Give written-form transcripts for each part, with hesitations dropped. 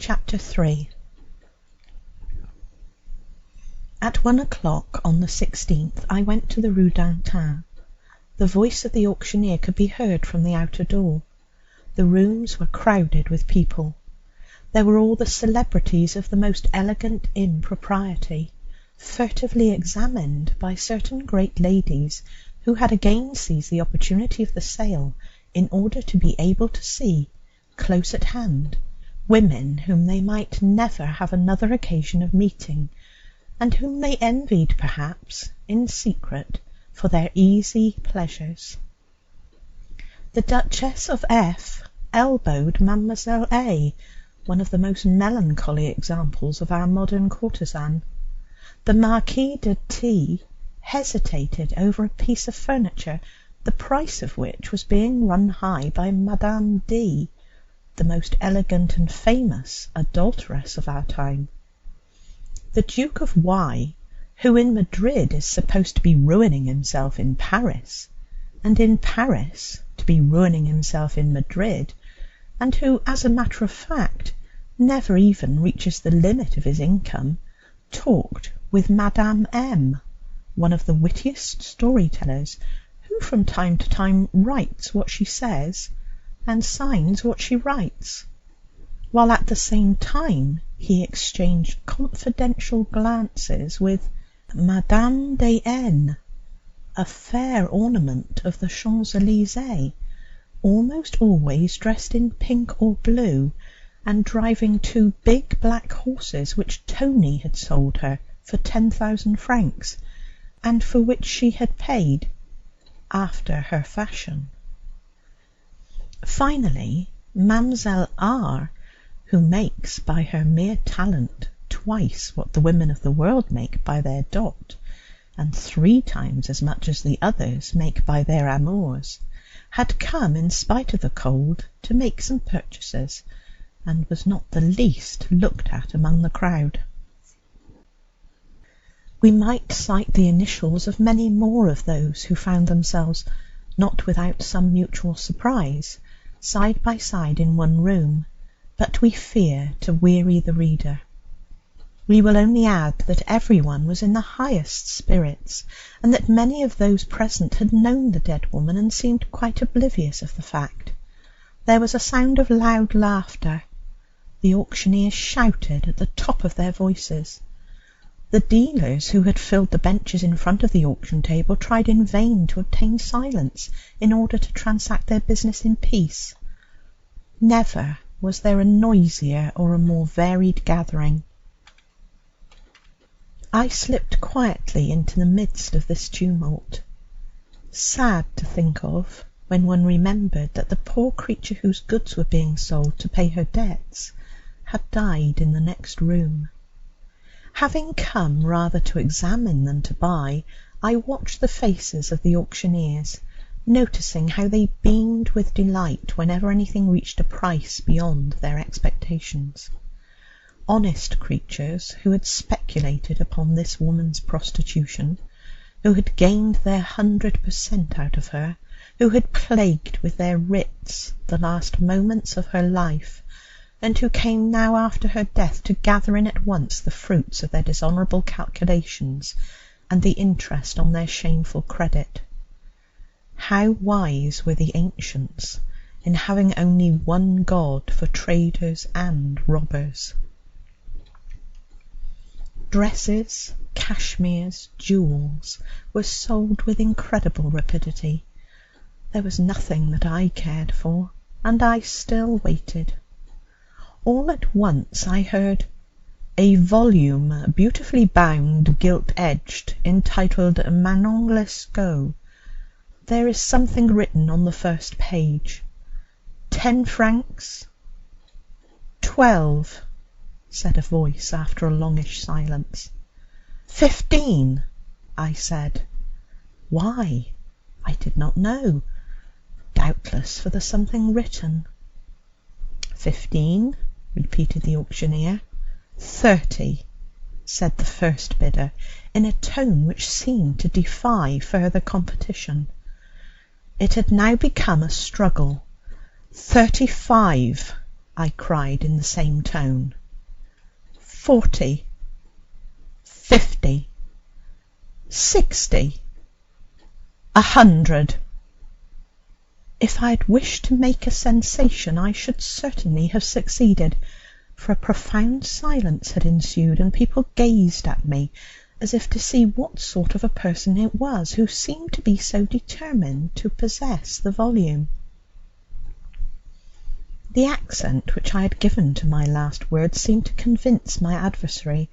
Chapter 3. At 1 o'clock on the 16th I went to the Rue d'Antin. The voice of the auctioneer could be heard from the outer door. The rooms were crowded with people. There were all the celebrities of the most elegant impropriety, furtively examined by certain great ladies who had again seized the opportunity of the sale in order to be able to see, close at hand, women whom they might never have another occasion of meeting, and whom they envied perhaps in secret for their easy pleasures. The Duchess of F elbowed Mademoiselle A, one of the most melancholy examples of our modern courtesan. The Marquis de T hesitated over a piece of furniture, the price of which was being run high by Madame D, the most elegant and famous adulteress of our time. The Duke of Y, who in Madrid is supposed to be ruining himself in Paris, and in Paris to be ruining himself in Madrid, and who, as a matter of fact, never even reaches the limit of his income, talked with Madame M, one of the wittiest story-tellers, who from time to time writes what she says and signs what she writes, while at the same time he exchanged confidential glances with Madame de N, a fair ornament of the Champs-Élysées, almost always dressed in pink or blue, and driving 2 big black horses which Tony had sold her for 10,000 francs, and for which she had paid after her fashion. Finally, Mademoiselle R, who makes by her mere talent twice what the women of the world make by their dot, and 3 times as much as the others make by their amours, had come in spite of the cold to make some purchases, and was not the least looked at among the crowd. We might cite the initials of many more of those who found themselves, not without some mutual surprise, side by side in one room, but we fear to weary the reader. We will only add that everyone was in the highest spirits, and that many of those present had known the dead woman and seemed quite oblivious of the fact. There was a sound of loud laughter. The auctioneers shouted at the top of their voices. The dealers who had filled the benches in front of the auction table tried in vain to obtain silence in order to transact their business in peace. Never was there a noisier or a more varied gathering. I slipped quietly into the midst of this tumult, sad to think of when one remembered that the poor creature whose goods were being sold to pay her debts had died in the next room. Having come rather to examine than to buy, I watched the faces of the auctioneers, noticing how they beamed with delight whenever anything reached a price beyond their expectations. Honest creatures who had speculated upon this woman's prostitution, who had gained their 100% out of her, who had plagued with their writs the last moments of her life, and who came now after her death to gather in at once the fruits of their dishonourable calculations and the interest on their shameful credit. How wise were the ancients in having only one God for traders and robbers! Dresses, cashmeres, jewels were sold with incredible rapidity. There was nothing that I cared for, and I still waited. All at once I heard a volume beautifully bound, gilt-edged, entitled Manon Lescaut. There is something written on the first page. 10 francs. 12, said a voice after a longish silence. 15, I said. Why? I did not know. Doubtless for the something written. 15, repeated the auctioneer. 30, said the first bidder, in a tone which seemed to defy further competition. It had now become a struggle. 35, I cried in the same tone. 40, 50, 60, 100. If I had wished to make a sensation, I should certainly have succeeded, for a profound silence had ensued, and people gazed at me as if to see what sort of a person it was who seemed to be so determined to possess the volume. The accent which I had given to my last words seemed to convince my adversary.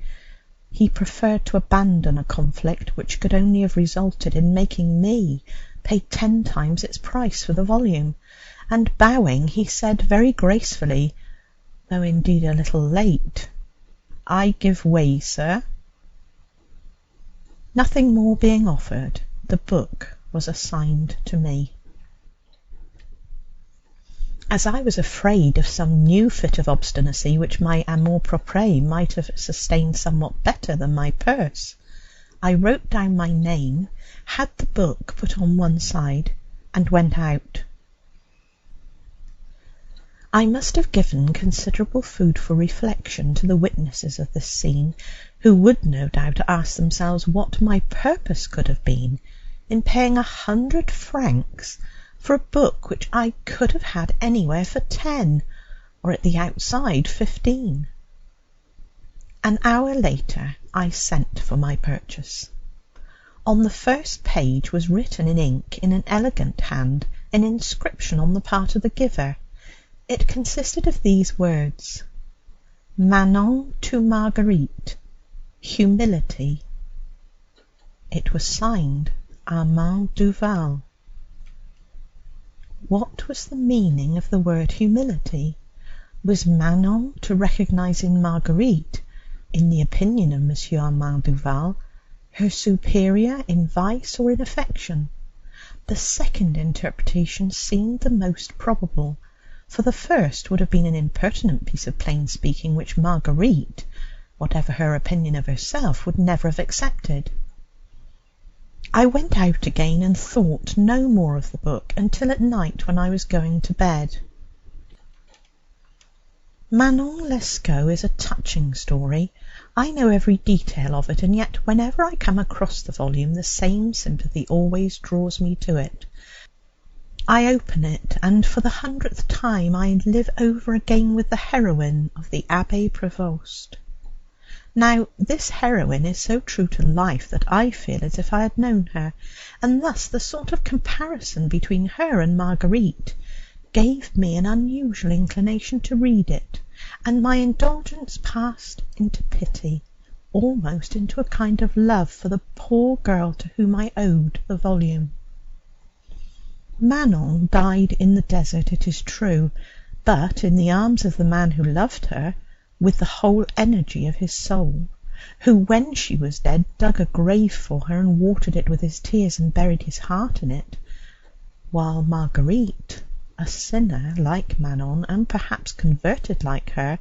He preferred to abandon a conflict which could only have resulted in making me pay 10 times its price for the volume, and bowing, he said very gracefully, though indeed a little late, "I give way, sir." Nothing more being offered, the book was assigned to me. As I was afraid of some new fit of obstinacy which my amour propre might have sustained somewhat better than my purse, I wrote down my name, had the book put on one side, and went out. I must have given considerable food for reflection to the witnesses of this scene, who would no doubt ask themselves what my purpose could have been in paying 100 francs for a book which I could have had anywhere for 10, or at the outside 15. An hour later I sent for my purchase. On the first page was written in ink, in an elegant hand, an inscription on the part of the giver. It consisted of these words: Manon to Marguerite, humility. It was signed Armand Duval. What was the meaning of the word humility? Was Manon to recognize in Marguerite, in the opinion of Monsieur Armand Duval, her superior in vice or in affection? The second interpretation seemed the most probable, for the first would have been an impertinent piece of plain speaking which Marguerite, whatever her opinion of herself, would never have accepted. I went out again and thought no more of the book until at night when I was going to bed. Manon Lescaut is a touching story. I know every detail of it, and yet whenever I come across the volume the same sympathy always draws me to it. I open it, and for the 100th time I live over again with the heroine of the Abbé Prévost. Now, this heroine is so true to life that I feel as if I had known her, and thus the sort of comparison between her and Marguerite gave me an unusual inclination to read it, and my indulgence passed into pity, almost into a kind of love for the poor girl to whom I owed the volume. Manon died in the desert, it is true, but in the arms of the man who loved her, with the whole energy of his soul, who, when she was dead, dug a grave for her and watered it with his tears and buried his heart in it, while Marguerite, a sinner like Manon, and perhaps converted like her,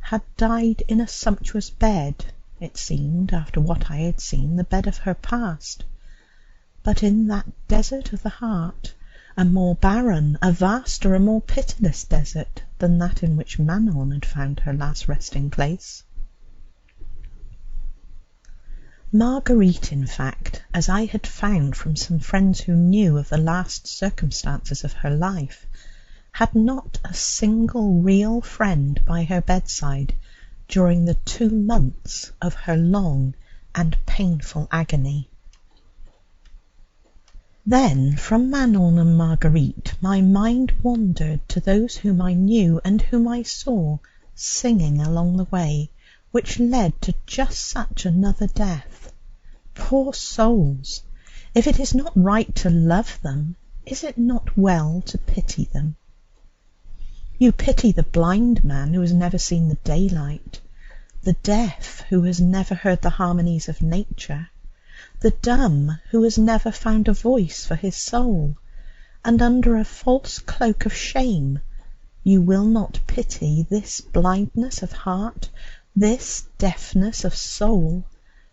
had died in a sumptuous bed, it seemed, after what I had seen, the bed of her past, but in that desert of the heart, a more barren, a vaster, a more pitiless desert than that in which Manon had found her last resting place. Marguerite, in fact, as I had found from some friends who knew of the last circumstances of her life, had not a single real friend by her bedside during the 2 months of her long and painful agony. Then from Manon and Marguerite my mind wandered to those whom I knew and whom I saw singing along the way, which led to just such another death. Poor souls! If it is not right to love them, is it not well to pity them? You pity the blind man who has never seen the daylight, the deaf who has never heard the harmonies of nature, the dumb who has never found a voice for his soul, and under a false cloak of shame you will not pity this blindness of heart, this deafness of soul,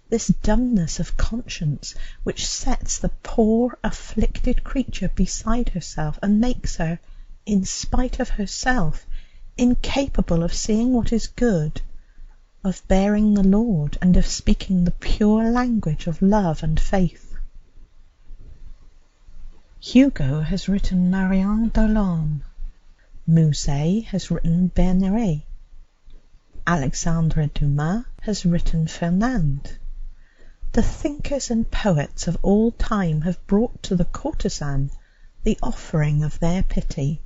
this dumbness of conscience, which sets the poor afflicted creature beside herself and makes her, in spite of herself, incapable of seeing what is good, of bearing the Lord, and of speaking the pure language of love and faith. Hugo has written Marion Delorme. Musset has written Berneret. Alexandre Dumas has written Fernande. The thinkers and poets of all time have brought to the courtesan the offering of their pity,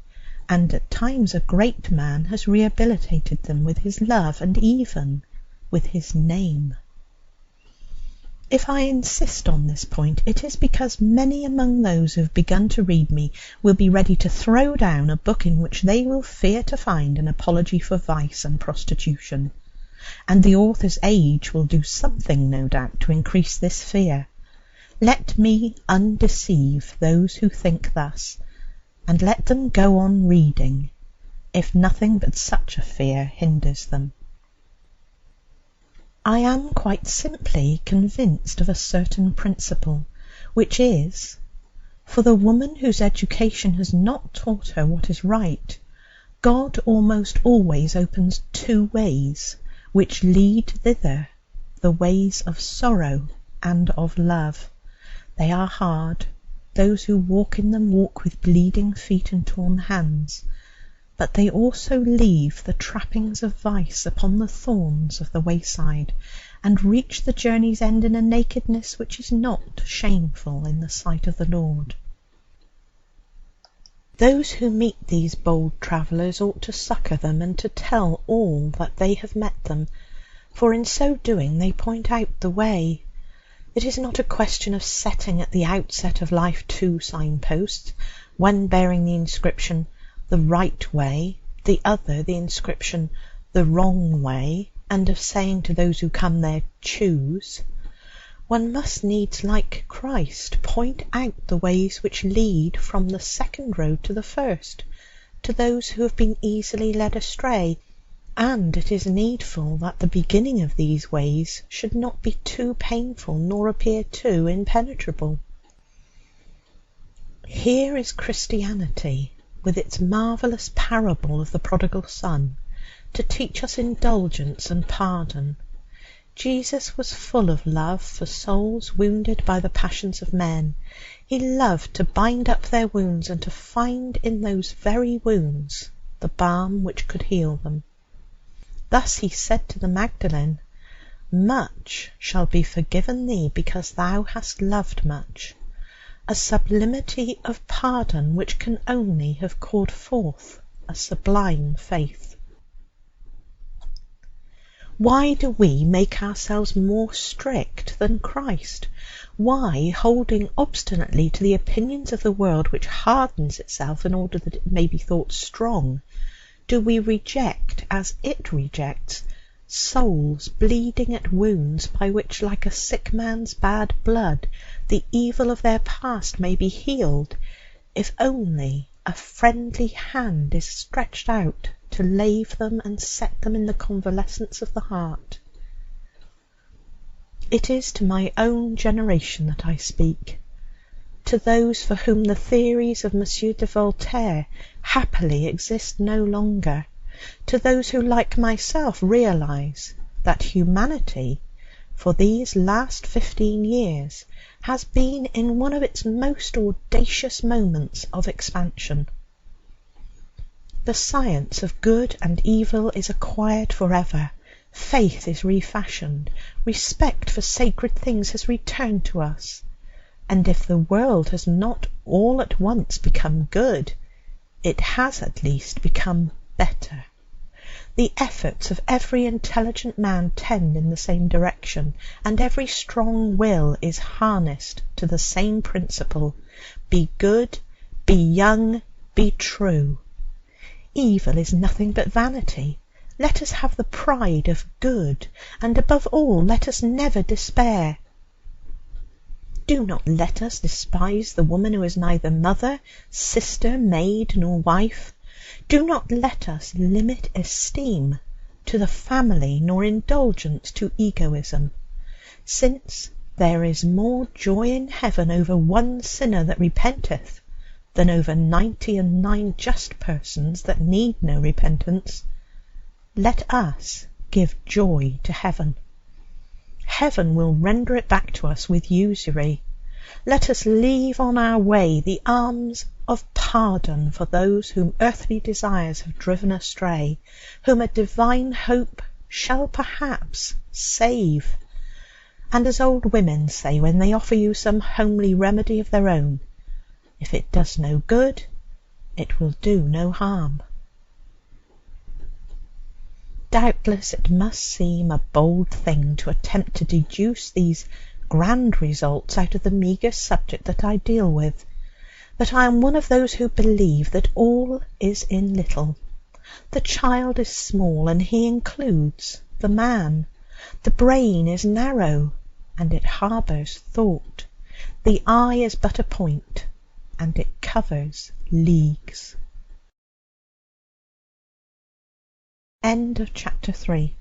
and at times a great man has rehabilitated them with his love and even with his name. If I insist on this point, it is because many among those who have begun to read me will be ready to throw down a book in which they will fear to find an apology for vice and prostitution, and the author's age will do something, no doubt, to increase this fear. Let me undeceive those who think thus, and let them go on reading, if nothing but such a fear hinders them. I am quite simply convinced of a certain principle, which is, for the woman whose education has not taught her what is right, God almost always opens two ways which lead thither, the ways of sorrow and of love. They are hard. Those who walk in them walk with bleeding feet and torn hands, but they also leave the trappings of vice upon the thorns of the wayside, and reach the journey's end in a nakedness which is not shameful in the sight of the Lord. Those who meet these bold travellers ought to succour them, and to tell all that they have met them, for in so doing they point out the way. It is not a question of setting at the outset of life two signposts, one bearing the inscription, "The right way," the other the inscription, "The wrong way," and of saying to those who come there, "Choose." One must needs, like Christ, point out the ways which lead from the second road to the first, to those who have been easily led astray, and it is needful that the beginning of these ways should not be too painful nor appear too impenetrable. Here is Christianity, with its marvellous parable of the prodigal son, to teach us indulgence and pardon. Jesus was full of love for souls wounded by the passions of men. He loved to bind up their wounds, and to find in those very wounds the balm which could heal them. Thus he said to the Magdalene, "Much shall be forgiven thee, because thou hast loved much," a sublimity of pardon which can only have called forth a sublime faith. Why do we make ourselves more strict than Christ? Why, holding obstinately to the opinions of the world which hardens itself in order that it may be thought strong, do we reject, as it rejects, souls bleeding at wounds by which, like a sick man's bad blood, the evil of their past may be healed, if only a friendly hand is stretched out to lave them and set them in the convalescence of the heart? It is to my own generation that I speak, to those for whom the theories of M. de Voltaire happily exist no longer, to those who, like myself, realize that humanity, for these last 15 years, has been in one of its most audacious moments of expansion. The science of good and evil is acquired forever. Faith is refashioned. Respect for sacred things has returned to us. And if the world has not all at once become good, it has at least become better. The efforts of every intelligent man tend in the same direction, and every strong will is harnessed to the same principle: be good, be young, be true. Evil is nothing but vanity. Let us have the pride of good, and above all let us never despair. Do not let us despise the woman who is neither mother, sister, maid, nor wife. Do not let us limit esteem to the family, nor indulgence to egoism. Since there is more joy in heaven over one sinner that repenteth than over 99 just persons that need no repentance, let us give joy to heaven. Heaven will render it back to us with usury. Let us leave on our way the arms of pardon for those whom earthly desires have driven astray, whom a divine hope shall perhaps save. And as old women say when they offer you some homely remedy of their own, if it does no good, it will do no harm. Doubtless it must seem a bold thing to attempt to deduce these grand results out of the meagre subject that I deal with, but I am one of those who believe that all is in little. The child is small, and he includes the man. The brain is narrow, and it harbours thought. The eye is but a point, and it covers leagues. End of chapter 3.